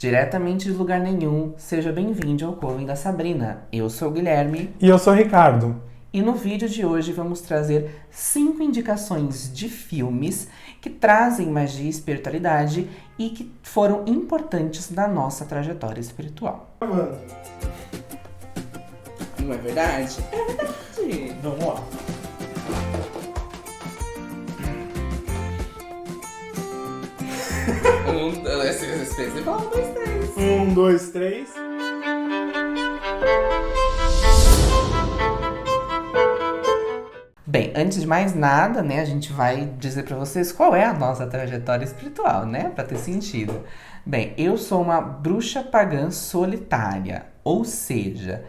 Diretamente de lugar nenhum, seja bem-vindo ao Coven da Sabrina. Eu sou o Guilherme. E eu sou o Ricardo. E no vídeo de hoje vamos trazer 5 indicações de filmes que trazem magia e espiritualidade e que foram importantes na nossa trajetória espiritual. Não é verdade? É verdade. Vamos lá. Um, dois, três. Bem, antes de mais nada, né, a gente vai dizer pra vocês qual é a nossa trajetória espiritual, né, pra ter sentido. Bem, eu sou uma bruxa pagã solitária, ou seja,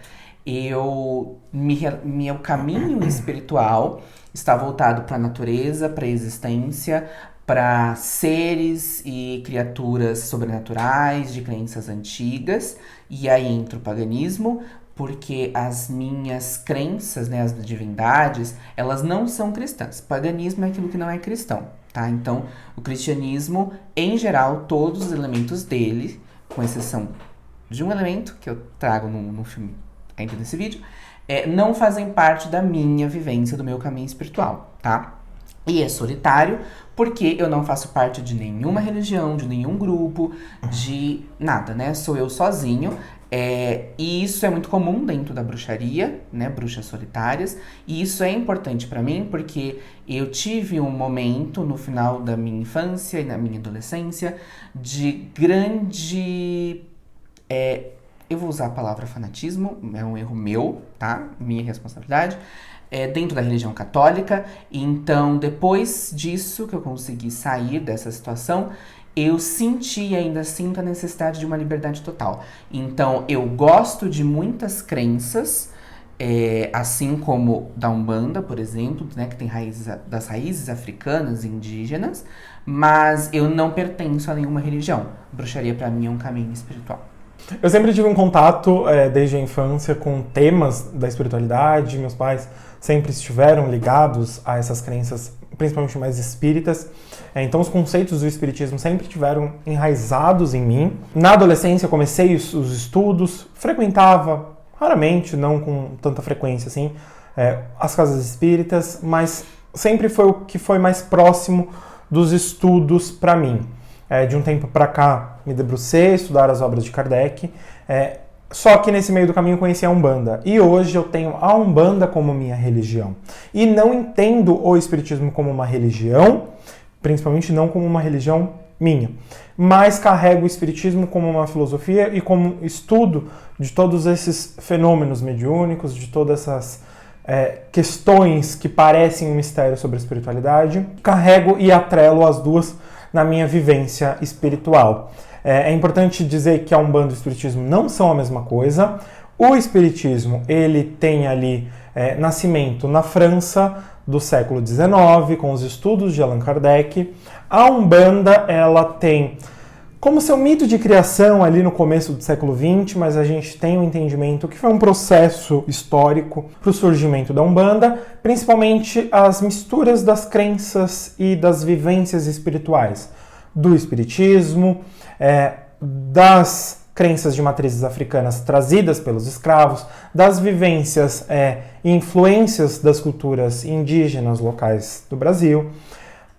meu caminho espiritual está voltado para a natureza, para a existência, para seres e criaturas sobrenaturais de crenças antigas, e aí entra o paganismo, porque as minhas crenças, né, as divindades, elas não são cristãs. Paganismo é aquilo que não é cristão, tá? Então, o cristianismo, em geral, todos os elementos dele, com exceção de um elemento que eu trago no filme ainda nesse vídeo, não fazem parte da minha vivência, do meu caminho espiritual, tá? E é solitário porque eu não faço parte de nenhuma religião, de nenhum grupo, de nada, né? Sou eu sozinho. E isso é muito comum dentro da bruxaria, né? Bruxas solitárias. E isso é importante pra mim porque eu tive um momento no final da minha infância e na minha adolescência de grande... eu vou usar a palavra fanatismo, é um erro meu, tá? Minha responsabilidade. Dentro da religião católica. Então, depois disso que eu consegui sair dessa situação, eu senti e ainda sinto a necessidade de uma liberdade total. Então, eu gosto de muitas crenças, assim como da Umbanda, por exemplo, né, que tem das raízes africanas e indígenas, mas eu não pertenço a nenhuma religião. Bruxaria, pra mim, é um caminho espiritual. Eu sempre tive um contato, desde a infância, com temas da espiritualidade. Meus pais sempre estiveram ligados a essas crenças, principalmente mais espíritas. Então, os conceitos do espiritismo sempre estiveram enraizados em mim. Na adolescência, comecei os estudos, frequentava, raramente, não com tanta frequência assim, as casas espíritas, mas sempre foi o que foi mais próximo dos estudos para mim. De um tempo para cá, me debrucei a estudar as obras de Kardec, só que nesse meio do caminho conheci a Umbanda. E hoje eu tenho a Umbanda como minha religião. E não entendo o Espiritismo como uma religião, principalmente não como uma religião minha, mas carrego o Espiritismo como uma filosofia e como estudo de todos esses fenômenos mediúnicos, de todas essas questões que parecem um mistério sobre a espiritualidade. Carrego e atrelo as duas na minha vivência espiritual. É importante dizer que a Umbanda e o Espiritismo não são a mesma coisa. O Espiritismo, ele tem ali nascimento na França do século XIX, com os estudos de Allan Kardec. A Umbanda, ela tem como seu mito de criação ali no começo do século XX, mas a gente tem um entendimento que foi um processo histórico para o surgimento da Umbanda, principalmente as misturas das crenças e das vivências espirituais, do espiritismo, das crenças de matrizes africanas trazidas pelos escravos, das vivências e influências das culturas indígenas locais do Brasil,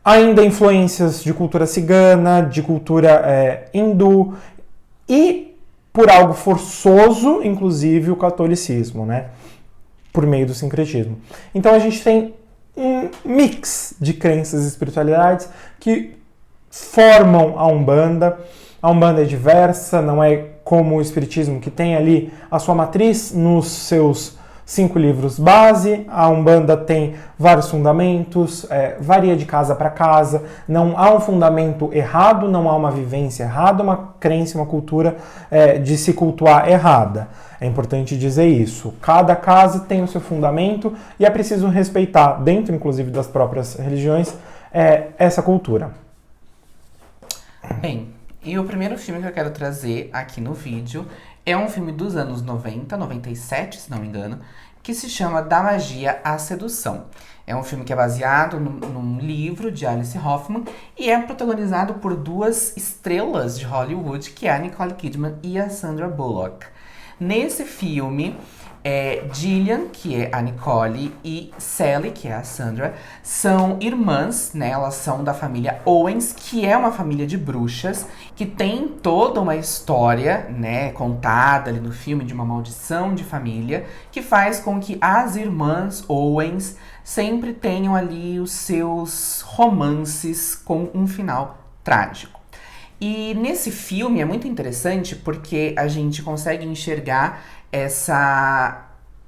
ainda influências de cultura cigana, de cultura hindu e, por algo forçoso, inclusive, o catolicismo, né? Por meio do sincretismo. Então a gente tem um mix de crenças e espiritualidades que formam a Umbanda. A Umbanda é diversa, não é como o Espiritismo, que tem ali a sua matriz nos seus 5 livros base. A Umbanda tem vários fundamentos, varia de casa para casa, não há um fundamento errado, não há uma vivência errada, uma crença, uma cultura de se cultuar errada. É importante dizer isso. Cada casa tem o seu fundamento e é preciso respeitar, dentro inclusive das próprias religiões, essa cultura. Bem, e o primeiro filme que eu quero trazer aqui no vídeo é um filme dos anos 90, 97, se não me engano, que se chama Da Magia à Sedução. É um filme que é baseado num livro de Alice Hoffman e é protagonizado por duas estrelas de Hollywood, que é a Nicole Kidman e a Sandra Bullock. Nesse filme, Gillian, que é a Nicole, e Sally, que é a Sandra, são irmãs, né? Elas são da família Owens, que é uma família de bruxas, que tem toda uma história, né, contada ali no filme de uma maldição de família, que faz com que as irmãs Owens sempre tenham ali os seus romances com um final trágico. E nesse filme é muito interessante porque a gente consegue enxergar essa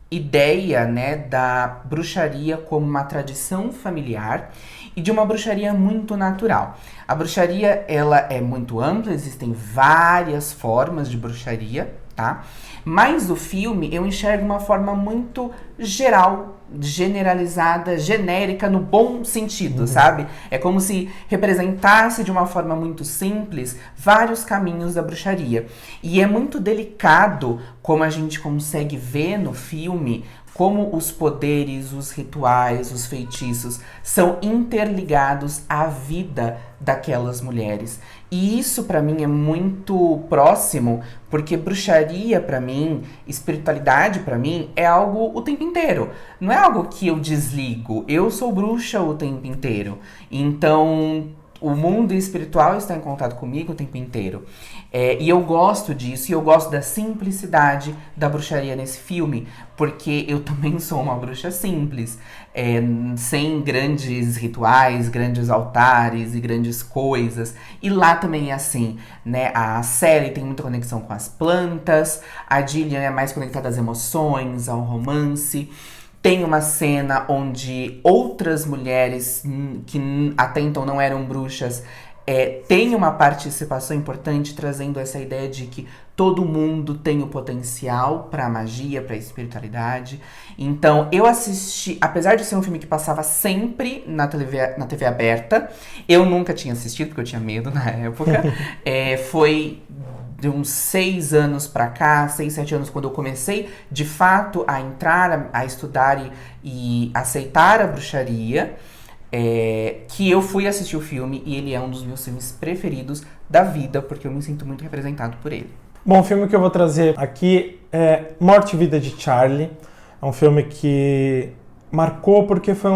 ideia, né, da bruxaria como uma tradição familiar e de uma bruxaria muito natural. A bruxaria, ela é muito ampla, existem várias formas de bruxaria, tá? Mas o filme eu enxergo uma forma muito geral, generalizada, genérica no bom sentido, sabe? É como se representasse de uma forma muito simples vários caminhos da bruxaria. E é muito delicado como a gente consegue ver no filme como os poderes, os rituais, os feitiços são interligados à vida daquelas mulheres. E isso pra mim é muito próximo, porque bruxaria pra mim, espiritualidade pra mim é algo o tempo inteiro. Não é algo que eu desligo. Eu sou bruxa o tempo inteiro. Então, o mundo espiritual está em contato comigo o tempo inteiro. E eu gosto disso, e eu gosto da simplicidade da bruxaria nesse filme, porque eu também sou uma bruxa simples, sem grandes rituais, grandes altares e grandes coisas. E lá também é assim, né? A Sally tem muita conexão com as plantas, a Gillian é mais conectada às emoções, ao romance. Tem uma cena onde outras mulheres que até então não eram bruxas têm uma participação importante, trazendo essa ideia de que todo mundo tem o potencial para magia, para espiritualidade. Então, eu assisti, apesar de ser um filme que passava sempre na TV aberta, eu nunca tinha assistido, porque eu tinha medo na época. Foi de uns 6 anos pra cá, 6, 7 anos, quando eu comecei, de fato, a entrar, a estudar e aceitar a bruxaria, que eu fui assistir o filme, e ele é um dos meus filmes preferidos da vida, porque eu me sinto muito representado por ele. Bom, o filme que eu vou trazer aqui é Morte e Vida de Charlie. É um filme que marcou porque foi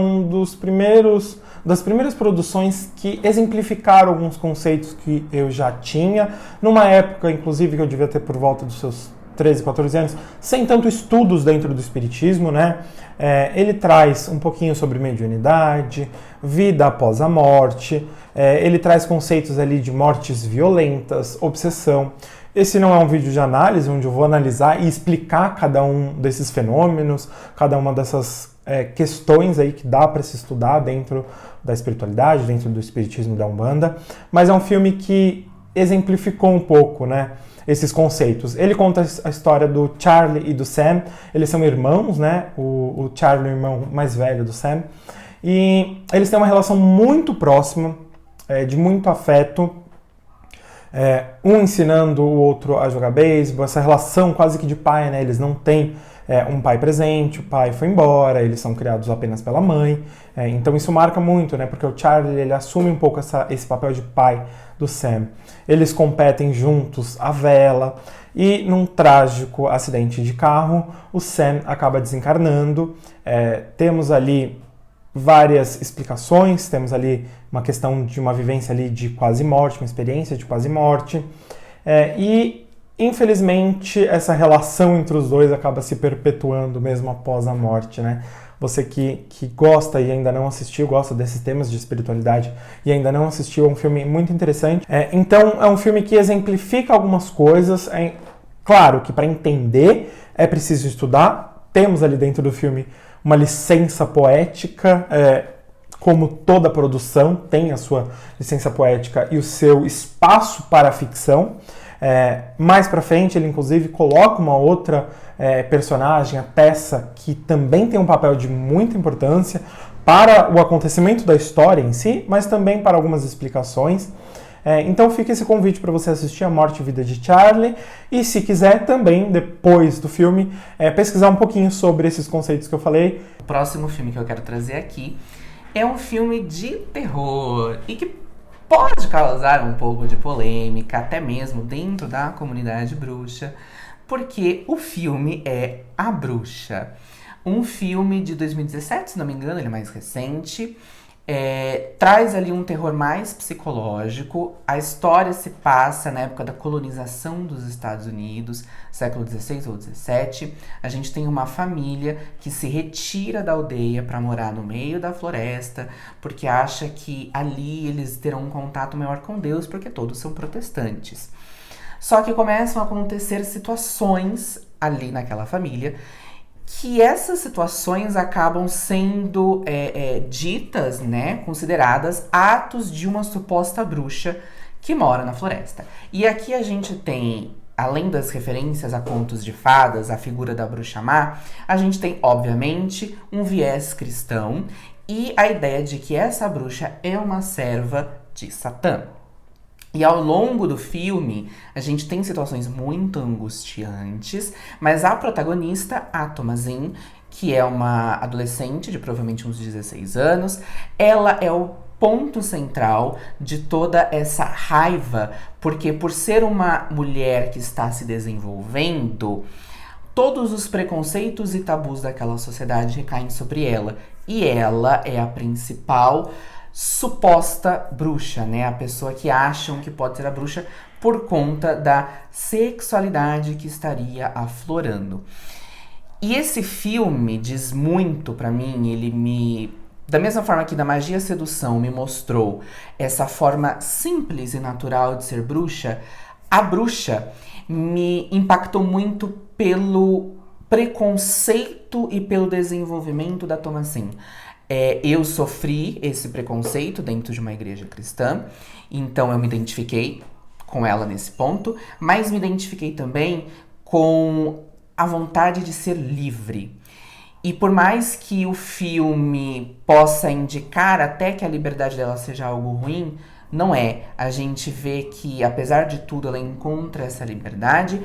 das primeiras produções que exemplificaram alguns conceitos que eu já tinha, numa época, inclusive, que eu devia ter por volta dos seus 13, 14 anos, sem tanto estudos dentro do espiritismo, né? Ele traz um pouquinho sobre mediunidade, vida após a morte, ele traz conceitos ali de mortes violentas, obsessão. Esse não é um vídeo de análise, onde eu vou analisar e explicar cada um desses fenômenos, cada uma dessas questões aí que dá para se estudar dentro da espiritualidade, dentro do espiritismo da Umbanda, mas é um filme que exemplificou um pouco, né, esses conceitos. Ele conta a história do Charlie e do Sam. Eles são irmãos, né? O Charlie é o irmão mais velho do Sam. E eles têm uma relação muito próxima, de muito afeto. Um ensinando o outro a jogar beisebol, essa relação quase que de pai, né? Eles não têm um pai presente, o pai foi embora, eles são criados apenas pela mãe. Então isso marca muito, né? Porque o Charlie, ele assume um pouco esse papel de pai do Sam. Eles competem juntos à vela e num trágico acidente de carro, o Sam acaba desencarnando. Temos ali várias explicações, temos ali uma questão de uma vivência ali de quase morte, uma experiência de quase morte. E infelizmente essa relação entre os dois acaba se perpetuando mesmo após a morte, né? Você que gosta e ainda não assistiu, gosta desses temas de espiritualidade e ainda não assistiu, é um filme muito interessante. Então, é um filme que exemplifica algumas coisas. Claro que para entender é preciso estudar. Temos ali dentro do filme uma licença poética, como toda produção tem a sua licença poética e o seu espaço para a ficção. Mais pra frente ele inclusive coloca uma outra personagem, a Tessa, que também tem um papel de muita importância para o acontecimento da história em si, mas também para algumas explicações. Então fica esse convite para você assistir A Morte e Vida de Charlie e, se quiser, também, depois do filme, pesquisar um pouquinho sobre esses conceitos que eu falei. O próximo filme que eu quero trazer aqui é um filme de terror e que pode causar um pouco de polêmica, até mesmo dentro da comunidade bruxa, porque o filme é A Bruxa. Um filme de 2017, se não me engano, ele é mais recente. Traz ali um terror mais psicológico. A história se passa na época da colonização dos Estados Unidos, século XVI ou XVII. A gente tem uma família que se retira da aldeia para morar no meio da floresta, porque acha que ali eles terão um contato maior com Deus, porque todos são protestantes. Só que começam a acontecer situações ali naquela família, que essas situações acabam sendo ditas, né, consideradas atos de uma suposta bruxa que mora na floresta. E aqui a gente tem, além das referências a contos de fadas, a figura da bruxa má, a gente tem, obviamente, um viés cristão e a ideia de que essa bruxa é uma serva de Satã. E ao longo do filme, a gente tem situações muito angustiantes, mas a protagonista, a Thomasin, que é uma adolescente de provavelmente uns 16 anos, ela é o ponto central de toda essa raiva, porque por ser uma mulher que está se desenvolvendo, todos os preconceitos e tabus daquela sociedade recaem sobre ela. E ela é a principal suposta bruxa, né? A pessoa que acham que pode ser a bruxa por conta da sexualidade que estaria aflorando. E esse filme diz muito pra mim, da mesma forma que da Magia e Sedução me mostrou essa forma simples e natural de ser bruxa, a bruxa me impactou muito pelo preconceito e pelo desenvolvimento da Thomasin. Eu sofri esse preconceito dentro de uma igreja cristã, então eu me identifiquei com ela nesse ponto, mas me identifiquei também com a vontade de ser livre. E por mais que o filme possa indicar até que a liberdade dela seja algo ruim, não é. A gente vê que, apesar de tudo, ela encontra essa liberdade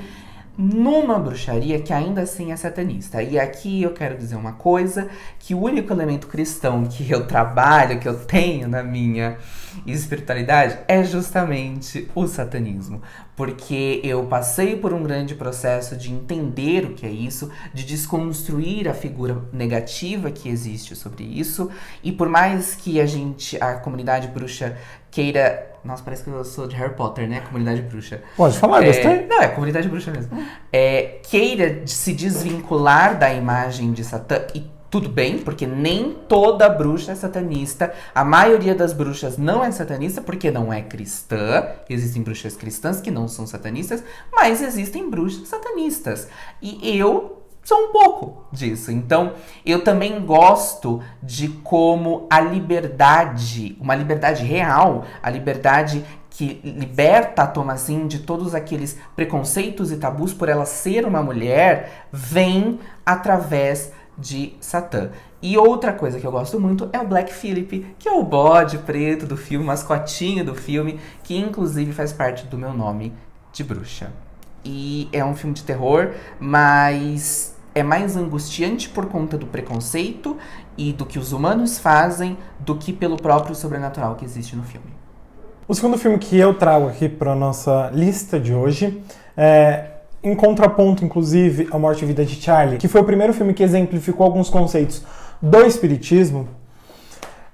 numa bruxaria que ainda assim é satanista. E aqui eu quero dizer uma coisa, que o único elemento cristão que eu trabalho, que eu tenho na minha espiritualidade, é justamente o satanismo. Porque eu passei por um grande processo de entender o que é isso, de desconstruir a figura negativa que existe sobre isso. E por mais que a comunidade bruxa queira... Nossa, parece que eu sou de Harry Potter, né? Comunidade bruxa. Pode falar, gostei. Não, é comunidade bruxa mesmo. Queira se desvincular da imagem de Satã, e tudo bem, porque nem toda bruxa é satanista. A maioria das bruxas não é satanista porque não é cristã. Existem bruxas cristãs que não são satanistas, mas existem bruxas satanistas. E eu sou um pouco disso. Então, eu também gosto de como a liberdade, uma liberdade real, a liberdade que liberta a Thomasin de todos aqueles preconceitos e tabus por ela ser uma mulher, vem através de Satã. E outra coisa que eu gosto muito é o Black Phillip, que é o bode preto do filme, o mascotinho do filme, que inclusive faz parte do meu nome de bruxa. E é um filme de terror, mas é mais angustiante por conta do preconceito e do que os humanos fazem do que pelo próprio sobrenatural que existe no filme. O segundo filme que eu trago aqui para a nossa lista de hoje em contraponto, inclusive, A Morte e Vida de Charlie, que foi o primeiro filme que exemplificou alguns conceitos do espiritismo.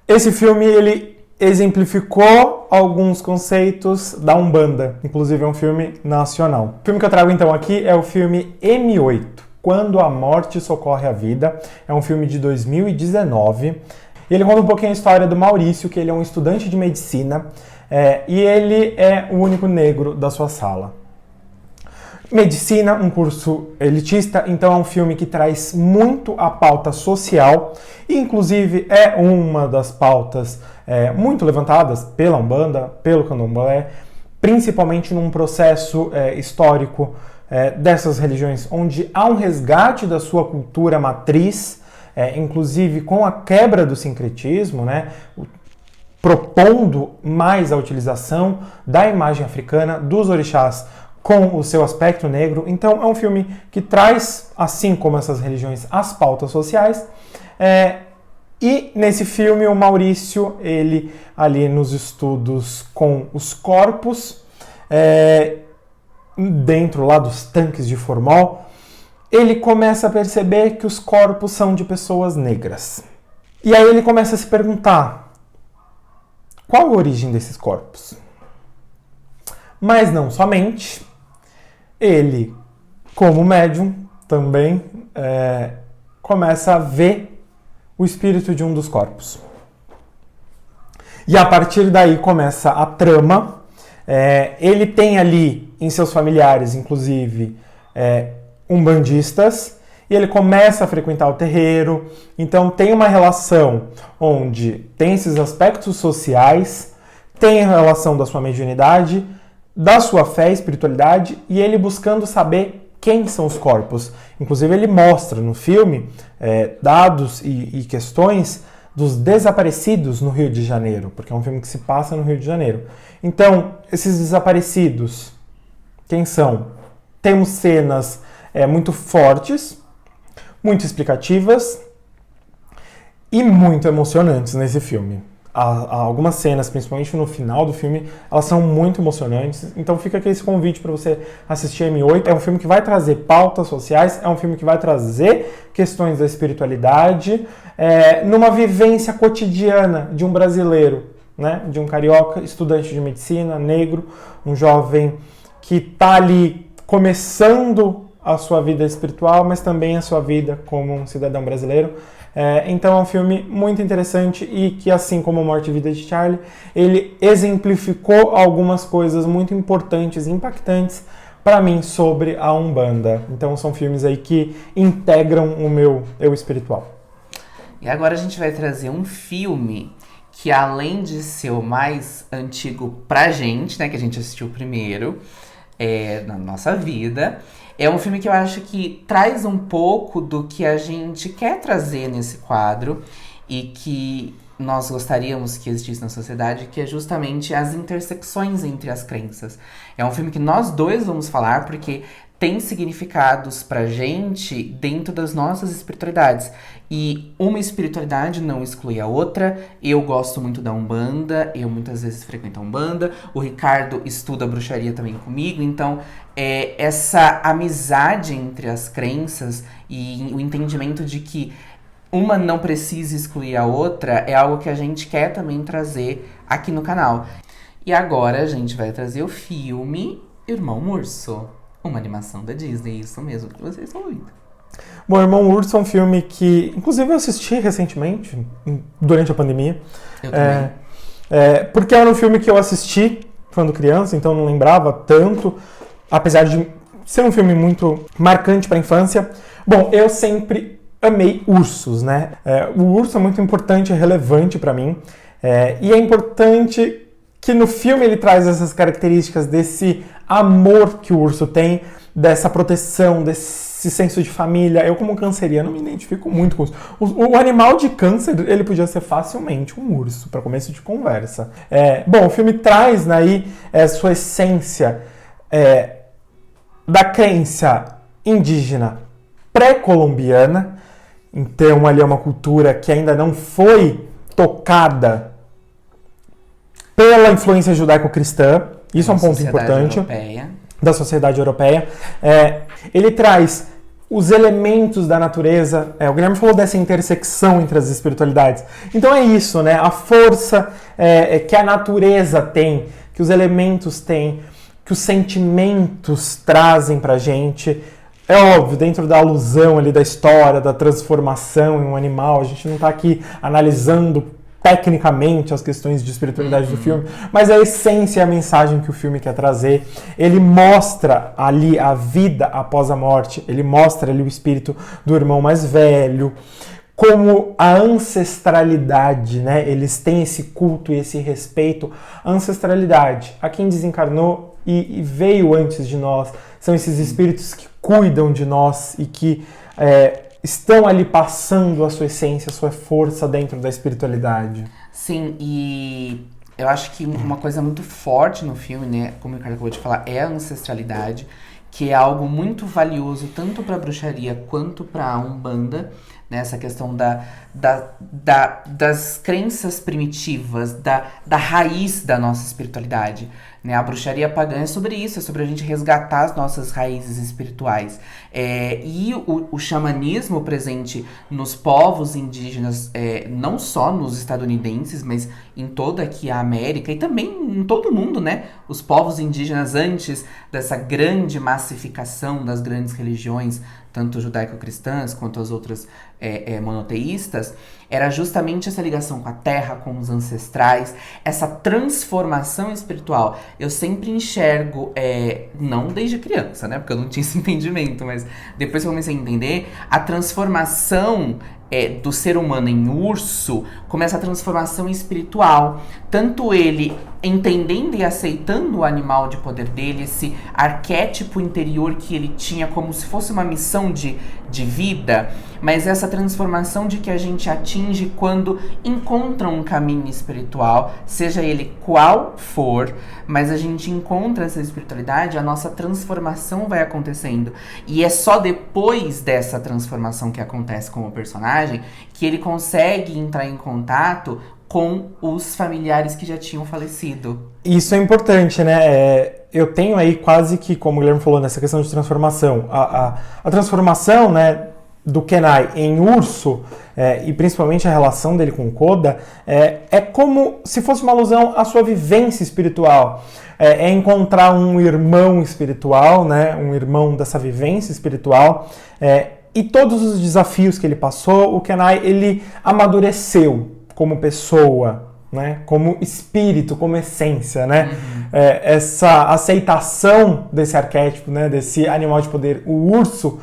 Esse filme, ele exemplificou alguns conceitos da Umbanda, inclusive é um filme nacional. O filme que eu trago então aqui é o filme M8, Quando a Morte Socorre a Vida. É um filme de 2019. Ele conta um pouquinho a história do Maurício, que ele é um estudante de medicina, e ele é o único negro da sua sala. Medicina, um curso elitista, então é um filme que traz muito a pauta social, e inclusive é uma das pautas muito levantadas pela Umbanda, pelo Candomblé, principalmente num processo histórico dessas religiões, onde há um resgate da sua cultura matriz, inclusive com a quebra do sincretismo, né? propondo mais a utilização da imagem africana, dos orixás, com o seu aspecto negro. Então é um filme que traz, assim como essas religiões, as pautas sociais. E nesse filme o Maurício, ele ali nos estudos com os corpos, dentro lá dos tanques de formol, ele começa a perceber que os corpos são de pessoas negras. E aí ele começa a se perguntar, qual a origem desses corpos? Mas não somente, ele, como médium, também começa a ver o espírito de um dos corpos. E a partir daí começa a trama. Ele tem ali em seus familiares, inclusive, umbandistas, e ele começa a frequentar o terreiro. Então tem uma relação onde tem esses aspectos sociais, tem a relação da sua mediunidade, da sua fé e espiritualidade, e ele buscando saber quem são os corpos. Inclusive ele mostra no filme dados e questões dos desaparecidos no Rio de Janeiro, porque é um filme que se passa no Rio de Janeiro. Então, esses desaparecidos, quem são? Temos cenas muito fortes, muito explicativas e muito emocionantes nesse filme. Há algumas cenas, principalmente no final do filme, elas são muito emocionantes. Então fica aqui esse convite para você assistir M8. É um filme que vai trazer pautas sociais, é um filme que vai trazer questões da espiritualidade, numa vivência cotidiana de um brasileiro, né? De um carioca, estudante de medicina, negro, um jovem que está ali começando a sua vida espiritual, mas também a sua vida como um cidadão brasileiro. Então é um filme muito interessante e que, assim como Morte e Vida de Charlie, ele exemplificou algumas coisas muito importantes e impactantes para mim sobre a Umbanda. Então são filmes aí que integram o meu eu espiritual. E agora a gente vai trazer um filme que, além de ser o mais antigo pra gente, né, que a gente assistiu primeiro na nossa vida, é um filme que eu acho que traz um pouco do que a gente quer trazer nesse quadro e que nós gostaríamos que existisse na sociedade, que é justamente as intersecções entre as crenças. É um filme que nós dois vamos falar porque tem significados pra gente dentro das nossas espiritualidades. E uma espiritualidade não exclui a outra. Eu gosto muito da Umbanda, eu muitas vezes frequento a Umbanda. O Ricardo estuda bruxaria também comigo. Então, essa amizade entre as crenças e o entendimento de que uma não precisa excluir a outra é algo que a gente quer também trazer aqui no canal. E agora a gente vai trazer o filme Irmão Urso. Uma animação da Disney, isso mesmo que vocês estão ouvindo. Bom, Irmão Urso é um filme que, inclusive, eu assisti recentemente, durante a pandemia. Eu também. Porque era um filme que eu assisti quando criança, então não lembrava tanto, apesar de ser um filme muito marcante para a infância. Bom, eu sempre amei ursos, né? O urso é muito importante e relevante para mim. E é importante que no filme ele traz essas características desse amor que o urso tem, dessa proteção, desse senso de família. Eu, como canceriano, me identifico muito com isso. O animal de câncer, ele podia ser facilmente um urso, para começo de conversa. Bom, o filme traz aí sua essência da crença indígena pré-colombiana. Então, ali é uma cultura que ainda não foi tocada pela influência judaico-cristã. Isso é um ponto importante. Da sociedade europeia. Ele traz os elementos da natureza. O Guilherme falou dessa intersecção entre as espiritualidades. Então é isso, né? A força que a natureza tem, que os elementos têm, que os sentimentos trazem pra gente. É óbvio, dentro da alusão ali da história, da transformação em um animal, a gente não está aqui analisando tecnicamente as questões de espiritualidade do filme, mas a essência e a mensagem que o filme quer trazer. Ele mostra ali a vida após a morte, ele mostra ali o espírito do irmão mais velho, como a ancestralidade, né? Eles têm esse culto e esse respeito à ancestralidade, a quem desencarnou e veio antes de nós. São esses espíritos que cuidam de nós e que estão ali passando a sua essência, a sua força dentro da espiritualidade. Sim, e eu acho que uma coisa muito forte no filme, né, como o Ricardo acabou de falar, é a ancestralidade, que é algo muito valioso tanto para a bruxaria quanto para a Umbanda, né, essa questão das crenças primitivas, da raiz da nossa espiritualidade. Né? A bruxaria pagã é sobre isso, é sobre a gente resgatar as nossas raízes espirituais. E o xamanismo presente nos povos indígenas, não só nos estadunidenses, mas em toda aqui a América e também em todo o mundo, né? Os povos indígenas, antes dessa grande massificação das grandes religiões, tanto judaico-cristãs quanto as outras monoteístas, era justamente essa ligação com a terra, com os ancestrais, essa transformação espiritual. Eu sempre enxergo, não desde criança, né? Porque eu não tinha esse entendimento, mas depois que eu comecei a entender, a transformação do ser humano em urso como essa transformação espiritual. Tanto ele entendendo e aceitando o animal de poder dele, esse arquétipo interior que ele tinha como se fosse uma missão de vida, mas essa transformação de que a gente atinge quando encontra um caminho espiritual, seja ele qual for, mas a gente encontra essa espiritualidade, a nossa transformação vai acontecendo. E é só depois dessa transformação que acontece com o personagem que ele consegue entrar em contato com os familiares que já tinham falecido. Isso é importante, né? Eu tenho aí quase que, como o Guilherme falou, nessa questão de transformação. A transformação, né, do Kenai em urso, e principalmente a relação dele com o Koda, é como se fosse uma alusão à sua vivência espiritual. É encontrar um irmão espiritual, né, um irmão dessa vivência espiritual, e todos os desafios que ele passou, o Kenai, ele amadureceu como pessoa, né? Como espírito, como essência, né? Essa aceitação desse arquétipo, né? Desse animal de poder, o urso,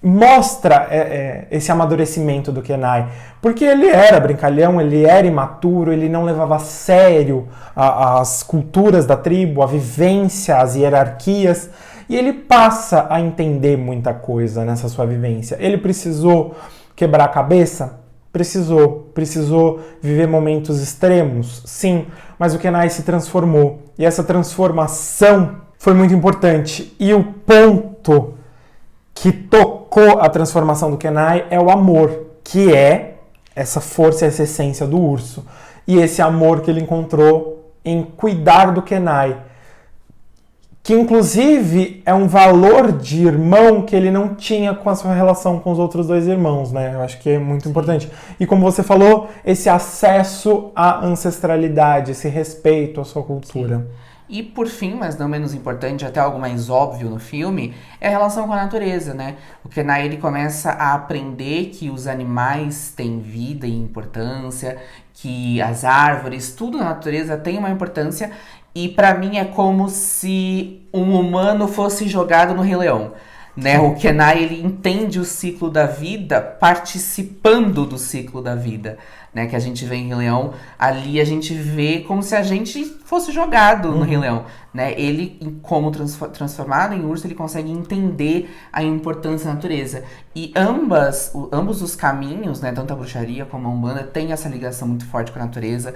mostra esse amadurecimento do Kenai, porque ele era brincalhão, ele era imaturo, ele não levava a sério as culturas da tribo, a vivência, as hierarquias, e ele passa a entender muita coisa nessa sua vivência. Ele precisou quebrar a cabeça? Precisou viver momentos extremos, sim, mas o Kenai se transformou, e essa transformação foi muito importante, e o ponto que tocou a transformação do Kenai é o amor, que é essa força, essa essência do urso, e esse amor que ele encontrou em cuidar do Kenai, que inclusive é um valor de irmão que ele não tinha com a sua relação com os outros dois irmãos, né? Eu acho que é muito importante. E como você falou, esse acesso à ancestralidade, esse respeito à sua cultura. Sim. E por fim, mas não menos importante, até algo mais óbvio no filme, é a relação com a natureza, né? O Kenai, ele começa a aprender que os animais têm vida e importância, que as árvores, tudo na natureza tem uma importância. E pra mim é como se um humano fosse jogado no Rei Leão, né? O Kenai, ele entende o ciclo da vida participando do ciclo da vida, né? Que a gente vê em Rei Leão, ali a gente vê como se a gente fosse jogado no Rei Leão, né? Ele, como transformado em urso, ele consegue entender a importância da natureza. E ambos os caminhos, né? Tanto a bruxaria como a Umbanda, tem essa ligação muito forte com a natureza,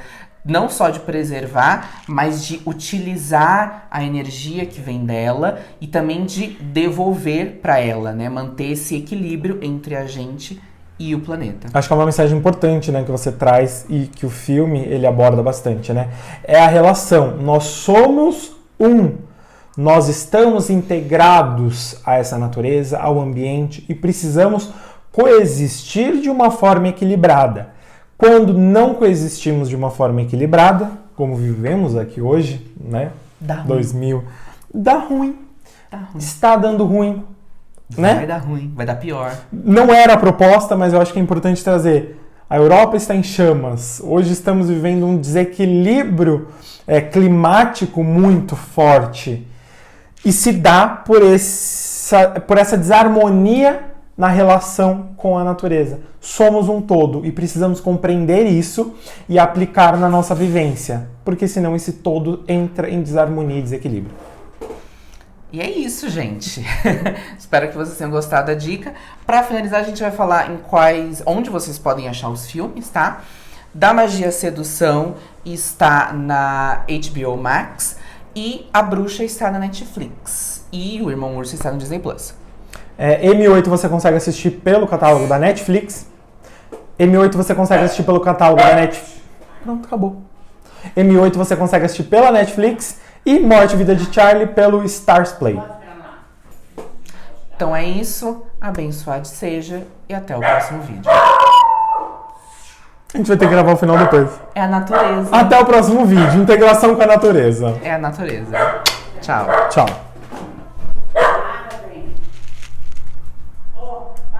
não só de preservar, mas de utilizar a energia que vem dela e também de devolver para ela, né? Manter esse equilíbrio entre a gente e o planeta. Acho que é uma mensagem importante, né, que você traz e que o filme ele aborda bastante, né? É a relação. Nós somos um. Nós estamos integrados a essa natureza, ao ambiente e precisamos coexistir de uma forma equilibrada. Quando não coexistimos de uma forma equilibrada, como vivemos aqui hoje, né? Dá ruim. 2000, dá ruim. Está dando ruim. Né? Vai dar ruim, vai dar pior. Não era a proposta, mas eu acho que é importante trazer. A Europa está em chamas. Hoje estamos vivendo um desequilíbrio climático muito forte. E se dá por essa desarmonia na relação com a natureza. Somos um todo e precisamos compreender isso e aplicar na nossa vivência, porque senão esse todo entra em desarmonia e desequilíbrio. E é isso, gente. Espero que vocês tenham gostado da dica. Para finalizar, a gente vai falar onde vocês podem achar os filmes, tá? da Magia Sedução está na HBO Max. E A Bruxa está na Netflix. E O Irmão Urso está no Disney Plus. M8 você consegue assistir pelo catálogo da Netflix. M8 você consegue assistir pelo catálogo da Netflix. Pronto, acabou. M8 você consegue assistir pela Netflix. E Morte e Vida de Charlie pelo Stars Play. Então é isso. Abençoado seja. E até o próximo vídeo. A gente vai ter que gravar o final depois. É a natureza. Até o próximo vídeo. Integração com a natureza. É a natureza. Tchau. Tchau.